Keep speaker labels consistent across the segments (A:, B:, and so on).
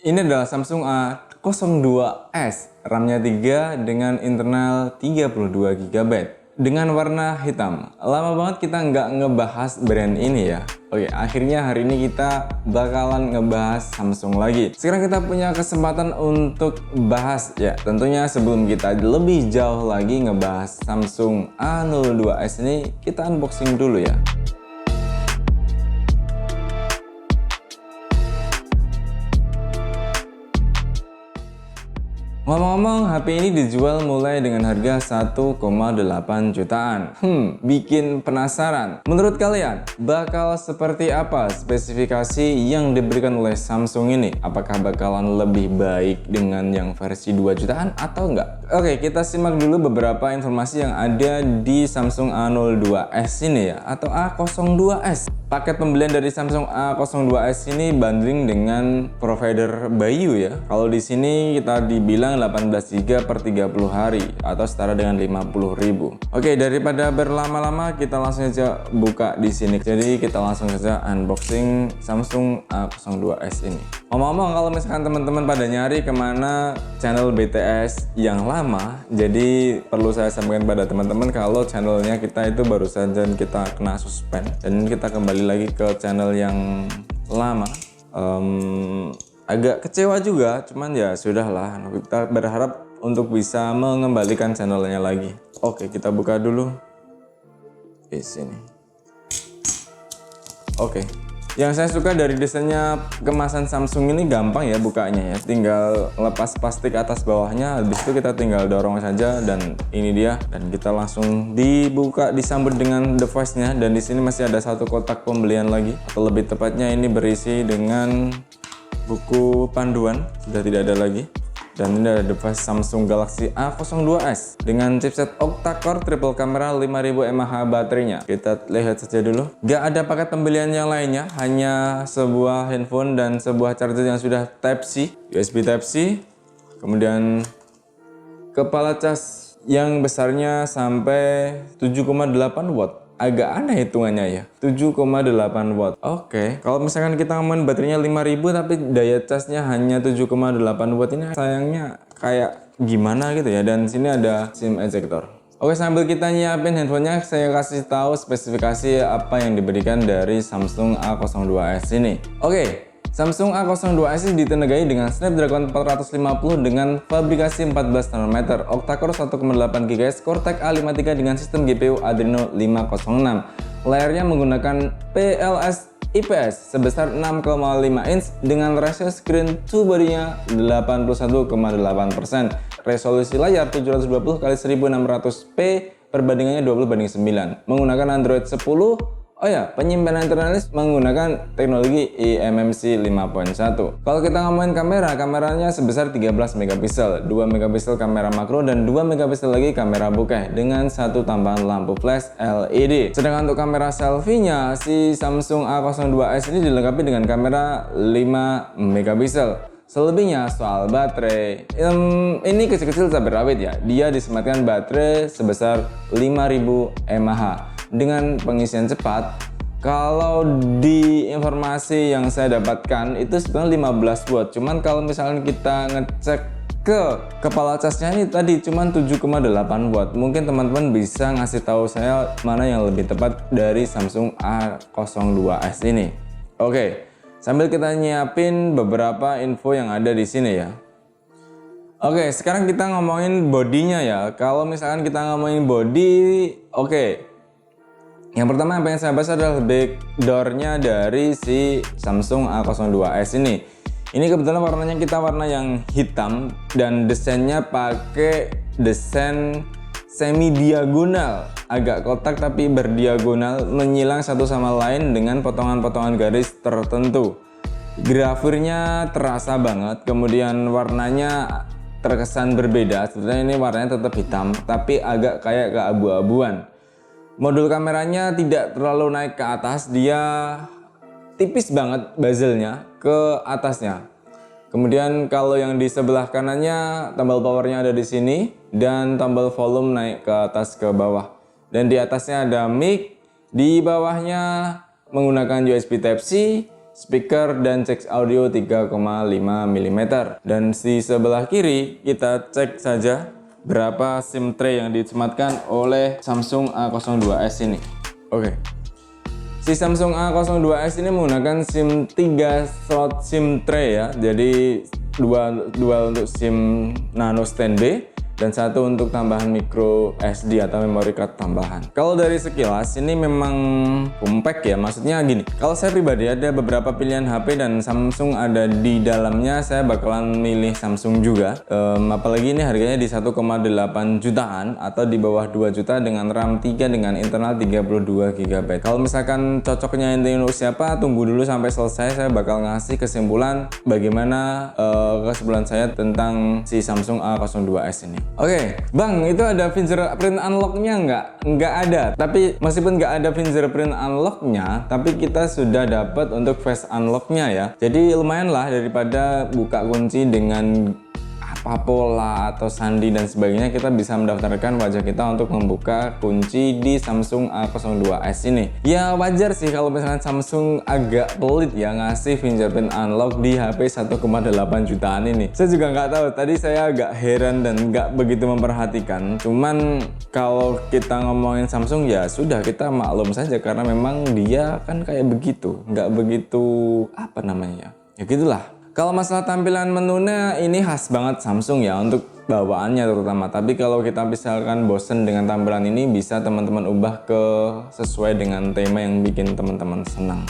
A: Ini adalah Samsung A02s, RAM-nya 3 dengan internal 32 GB dengan warna hitam. Lama banget kita nggak ngebahas brand ini ya. Oke, akhirnya hari ini kita bakalan ngebahas Samsung lagi. Sekarang kita punya kesempatan untuk bahas ya. Tentunya sebelum kita lebih jauh lagi ngebahas Samsung A02s ini, kita unboxing dulu ya. Ngomong-ngomong, HP ini dijual mulai dengan harga 1,8 jutaan. Bikin penasaran. Menurut kalian, bakal seperti apa spesifikasi yang diberikan oleh Samsung ini? Apakah bakalan lebih baik dengan yang versi 2 jutaan atau enggak? Oke, kita simak dulu beberapa informasi yang ada di Samsung A02s ini ya, atau A02s. Paket pembelian dari Samsung A02s ini bundling dengan provider Bayu ya. Kalau di sini kita dibilang 18 GB per 30 hari atau setara dengan 50.000. Oke, daripada berlama-lama kita langsung saja buka di sini. Jadi kita langsung saja unboxing Samsung A02s ini. Ngomong-ngomong, kalau misalkan teman-teman pada nyari kemana channel BTS yang lama, jadi perlu saya sampaikan pada teman-teman kalau channelnya kita itu baru saja kita kena suspend dan kita kembali lagi ke channel yang lama. Agak kecewa juga, cuman ya sudahlah, kita berharap untuk bisa mengembalikan channelnya lagi. Oke, kita buka dulu di sini. Oke, yang saya suka dari desainnya kemasan Samsung ini gampang ya bukanya ya, tinggal lepas plastik atas bawahnya, habis itu kita tinggal dorong saja dan ini dia, dan kita langsung dibuka, disambut dengan device-nya. Dan di sini masih ada satu kotak pembelian lagi, atau lebih tepatnya ini berisi dengan buku panduan, sudah tidak ada lagi. Dan ini ada device Samsung Galaxy A02s dengan chipset octa-core triple camera 5000 mAh baterainya. Kita lihat saja dulu. Gak ada paket pembelian yang lainnya, hanya sebuah handphone dan sebuah charger yang sudah Type-C, USB Type-C. Kemudian kepala cas yang besarnya sampai 7,8 watt. Agak aneh hitungannya ya, 7,8 watt. Oke, kalau misalkan kita ngomongin baterainya 5000 tapi daya casnya hanya 7,8 watt, ini sayangnya kayak gimana gitu ya. Dan sini ada SIM ejector. Oke, sambil kita nyiapin handphonenya, saya kasih tahu spesifikasi apa yang diberikan dari Samsung A02s ini. Oke, Samsung A02s ditenagai dengan Snapdragon 450 dengan fabrikasi 14 nanometer, octa-core 1,8 GHz, Cortex A53 dengan sistem GPU Adreno 506. Layarnya menggunakan PLS IPS sebesar 6,5 inch dengan ratio screen to body-nya 81,8%. Resolusi layar 720x1600p, perbandingannya 20:9. Menggunakan Android 10. Oh ya, penyimpanan internalis menggunakan teknologi eMMC 5.1. Kalau kita ngomongin kamera, kameranya sebesar 13 megapiksel, 2 megapiksel kamera makro dan 2 megapiksel lagi kamera bokeh dengan satu tambahan lampu flash LED. Sedangkan untuk kamera selfie-nya, si Samsung A02s ini dilengkapi dengan kamera 5 megapiksel. Selebihnya soal baterai, ini kecil-kecil cabai rawit ya. Dia disematkan baterai sebesar 5000 mAh. Dengan pengisian cepat, kalau di informasi yang saya dapatkan itu sebenarnya 15 watt. Cuman kalau misalnya kita ngecek ke kepala casnya ini tadi cuman 7,8 watt. Mungkin teman-teman bisa ngasih tahu saya mana yang lebih tepat dari Samsung A02s ini. Oke, sambil kita nyiapin beberapa info yang ada di sini ya. Oke, sekarang kita ngomongin bodinya ya. Kalau misalkan kita ngomongin body, oke. Yang pertama yang pengen saya bahas adalah backdoor-nya dari si Samsung A02s ini. Ini kebetulan warnanya kita warna yang hitam dan desainnya pakai desain semi diagonal, agak kotak tapi berdiagonal, menyilang satu sama lain dengan potongan-potongan garis tertentu. Grafirnya terasa banget, kemudian warnanya terkesan berbeda. Sebenarnya ini warnanya tetap hitam tapi agak kayak keabu-abuan. Modul kameranya tidak terlalu naik ke atas, dia tipis banget bezelnya ke atasnya. Kemudian kalau yang di sebelah kanannya, tombol powernya ada di sini dan tombol volume naik ke atas ke bawah. Dan di atasnya ada mic, di bawahnya menggunakan USB Type-C, speaker dan jack audio 3,5 mm. Dan di sebelah kiri kita cek saja berapa SIM tray yang disematkan oleh Samsung A02s ini. Oke. Si Samsung A02s ini menggunakan SIM 3 slot SIM tray ya. Jadi dua untuk SIM nano standby dan satu untuk tambahan micro SD atau memory card tambahan. Kalau dari sekilas ini memang compact ya, maksudnya gini. Kalau saya pribadi ada beberapa pilihan HP dan Samsung ada di dalamnya, saya bakalan milih Samsung juga. Apalagi ini harganya di 1,8 jutaan atau di bawah 2 juta dengan RAM 3 dengan internal 32 GB. Kalau misalkan cocoknya ini untuk siapa, tunggu dulu sampai selesai, saya bakal ngasih kesimpulan bagaimana kesimpulan saya tentang si Samsung A02s ini. Oke, Bang, itu ada fingerprint unlock-nya nggak? Nggak ada. Tapi meskipun nggak ada fingerprint unlock-nya, tapi kita sudah dapat untuk face unlock-nya ya. Jadi lumayan lah daripada buka kunci dengan Pola atau sandi dan sebagainya, kita bisa mendaftarkan wajah kita untuk membuka kunci di Samsung A02s ini. Ya wajar sih kalau misalkan Samsung agak pelit ya ngasih fingerprint unlock di HP 1,8 jutaan ini. Saya juga nggak tahu, tadi saya agak heran dan nggak begitu memperhatikan. Cuman kalau kita ngomongin Samsung ya sudah, kita maklum saja karena memang dia kan kayak begitu, nggak begitu apa namanya ya gitulah. Kalau masalah tampilan menunya ini khas banget Samsung ya untuk bawaannya terutama. Tapi kalau kita misalkan bosen dengan tampilan ini, bisa teman-teman ubah ke sesuai dengan tema yang bikin teman-teman senang.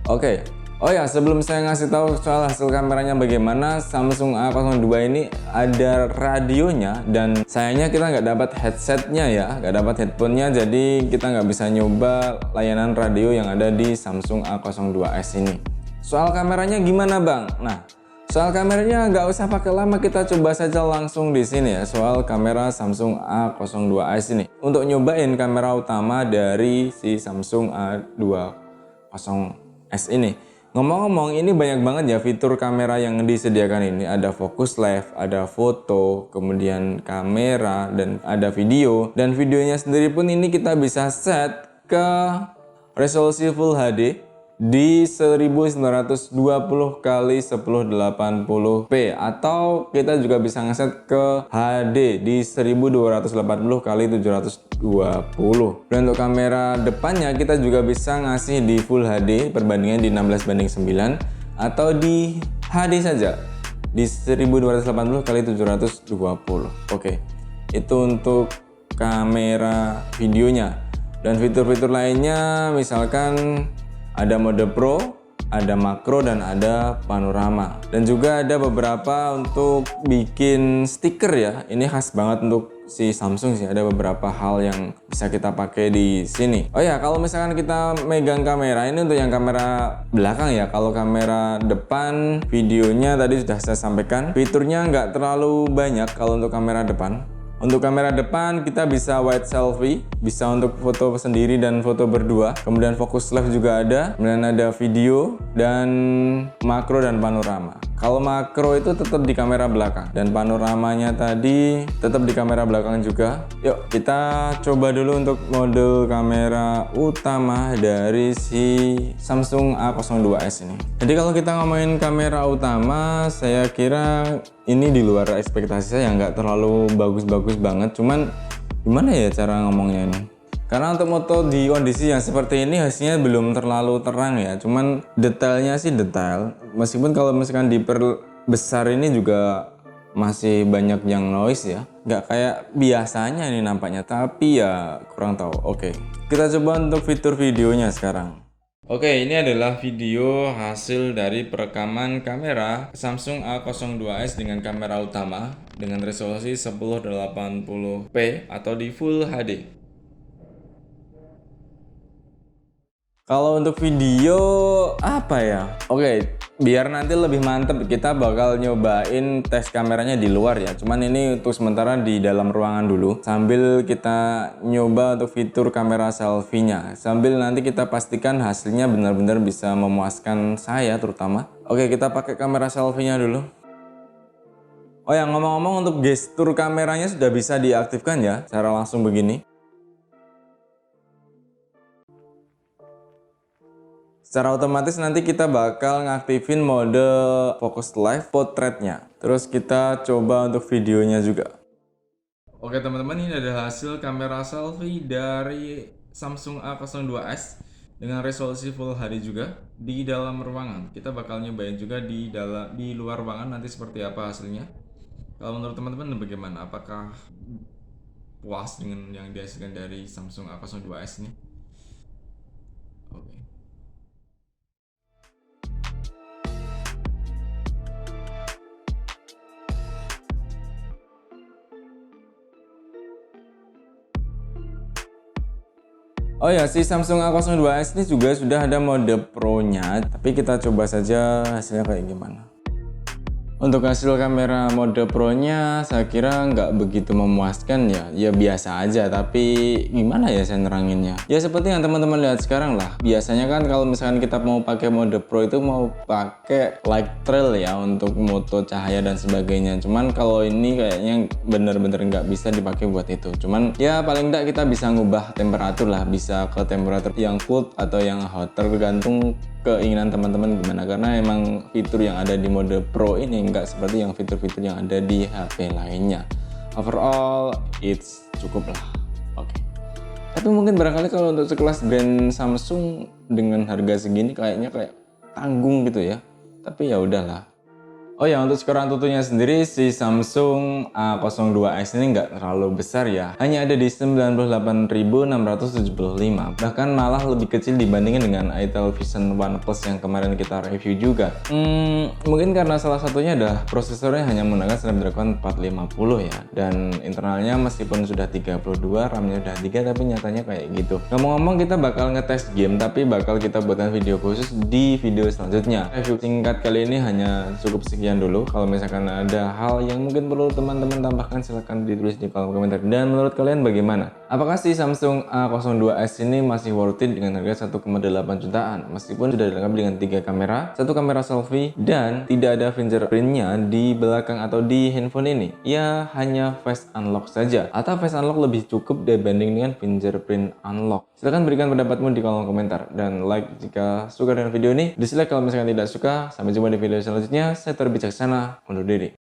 A: Oke. Oh ya, sebelum saya ngasih tahu soal hasil kameranya bagaimana, Samsung A02 ini ada radionya dan sayangnya kita nggak dapat headsetnya ya, nggak dapat headphone-nya, jadi kita nggak bisa nyoba layanan radio yang ada di Samsung A02s ini. Soal kameranya gimana Bang? Nah, soal kameranya nggak usah pakai lama, kita coba saja langsung di sini ya. Soal kamera Samsung A02s ini. Untuk nyobain kamera utama dari si Samsung A20s ini. Ngomong-ngomong, ini banyak banget ya fitur kamera yang disediakan ini. Ada focus left, ada foto, kemudian kamera, dan ada video. Dan videonya sendiri pun ini kita bisa set ke resolusi Full HD di 1920 x 1080p, atau kita juga bisa ngeset ke HD di 1280 x 720. Dan untuk kamera depannya kita juga bisa ngasih di Full HD perbandingan di 16:9 atau di HD saja di 1280 x 720. Oke, itu untuk kamera videonya. Dan fitur-fitur lainnya misalkan ada mode Pro, ada makro, dan ada panorama. Dan juga ada beberapa untuk bikin stiker ya. Ini khas banget untuk si Samsung sih. Ada beberapa hal yang bisa kita pakai di sini. Oh ya, kalau misalkan kita megang kamera, ini untuk yang kamera belakang ya. Kalau kamera depan, videonya tadi sudah saya sampaikan. Fiturnya nggak terlalu banyak kalau untuk kamera depan. Untuk kamera depan kita bisa wide selfie, bisa untuk foto sendiri dan foto berdua. Kemudian focus left juga ada, kemudian ada video dan makro dan panorama. Kalau makro itu tetap di kamera belakang dan panoramanya tadi tetap di kamera belakang juga. Yuk kita coba dulu untuk mode kamera utama dari si Samsung A02s ini. Jadi kalau kita ngomongin kamera utama, saya kira ini di luar ekspektasi saya, nggak terlalu bagus-bagus banget. Cuman gimana ya cara ngomongnya ini? Karena untuk moto di kondisi yang seperti ini hasilnya belum terlalu terang ya. Cuman detailnya sih detail. Meskipun kalau misalkan diperbesar ini juga masih banyak yang noise ya. Nggak kayak biasanya ini nampaknya. Tapi ya kurang tahu. Oke, kita coba untuk fitur videonya sekarang. Oke, ini adalah video hasil dari perekaman kamera Samsung A02s dengan kamera utama dengan resolusi 1080p atau di Full HD. Kalau untuk video apa ya? Oke, biar nanti lebih mantep kita bakal nyobain tes kameranya di luar ya. Cuman ini untuk sementara di dalam ruangan dulu. Sambil kita nyoba untuk fitur kamera selfie-nya. Sambil nanti kita pastikan hasilnya benar-benar bisa memuaskan saya terutama. Oke, kita pakai kamera selfie-nya dulu. Oh ya, ngomong-ngomong untuk gestur kameranya sudah bisa diaktifkan ya. Cara langsung begini. Secara otomatis nanti kita bakal ngaktifin mode focus live portraitnya. Terus kita coba untuk videonya juga. Oke teman-teman, ini adalah hasil kamera selfie dari Samsung A02s dengan resolusi Full HD juga di dalam ruangan. Kita bakal nyobain juga di luar ruangan nanti seperti apa hasilnya. Kalau menurut teman-teman bagaimana? Apakah puas dengan yang dihasilkan dari Samsung A02s ini? Oke. Oh ya, si Samsung A02s ini juga sudah ada mode Pro-nya, tapi kita coba saja hasilnya kayak gimana. Untuk hasil kamera mode Pro-nya saya kira nggak begitu memuaskan ya. Ya biasa aja, tapi gimana ya saya neranginnya? Ya seperti yang teman-teman lihat sekarang lah. Biasanya kan kalau misalkan kita mau pakai mode Pro itu mau pakai light trail ya untuk moto cahaya dan sebagainya. Cuman kalau ini kayaknya bener-bener nggak bisa dipakai buat itu. Cuman ya paling nggak kita bisa ngubah temperatur lah. Bisa ke temperatur yang cool atau yang hot, tergantung keinginan teman-teman gimana, karena emang fitur yang ada di mode Pro ini nggak seperti yang fitur-fitur yang ada di HP lainnya. Overall it's cukup lah. Oke. Tapi mungkin barangkali kalau untuk sekelas brand Samsung dengan harga segini kayaknya kayak tanggung gitu ya. Tapi ya udahlah. Oh ya, untuk skor Antutunya sendiri si Samsung A02s ini nggak terlalu besar ya. Hanya ada di 98.675. Bahkan malah lebih kecil dibandingin dengan Itel Vision One Plus yang kemarin kita review juga. Mungkin karena salah satunya adalah prosesornya hanya menggunakan Snapdragon 450 ya. Dan internalnya meskipun sudah 32, RAM-nya udah 3, tapi nyatanya kayak gitu. Ngomong-ngomong, kita bakal ngetes game, tapi bakal kita buatkan video khusus di video selanjutnya. Review singkat kali ini hanya cukup sekian dulu. Kalau misalkan ada hal yang mungkin perlu teman-teman tambahkan, silahkan ditulis di kolom komentar. Dan menurut kalian bagaimana? Apakah si Samsung A02s ini masih worth it dengan harga 1,8 jutaan? Meskipun sudah dilengkapi dengan 3 kamera, 1 kamera selfie, dan tidak ada fingerprintnya di belakang atau di handphone ini. Ya hanya face unlock saja. Atau face unlock lebih cukup dibanding dengan fingerprint unlock. Silahkan berikan pendapatmu di kolom komentar. Dan like jika suka dengan video ini, dislike kalau misalkan tidak suka. Sampai jumpa di video selanjutnya. Saya Tor Bijaksana undur diri.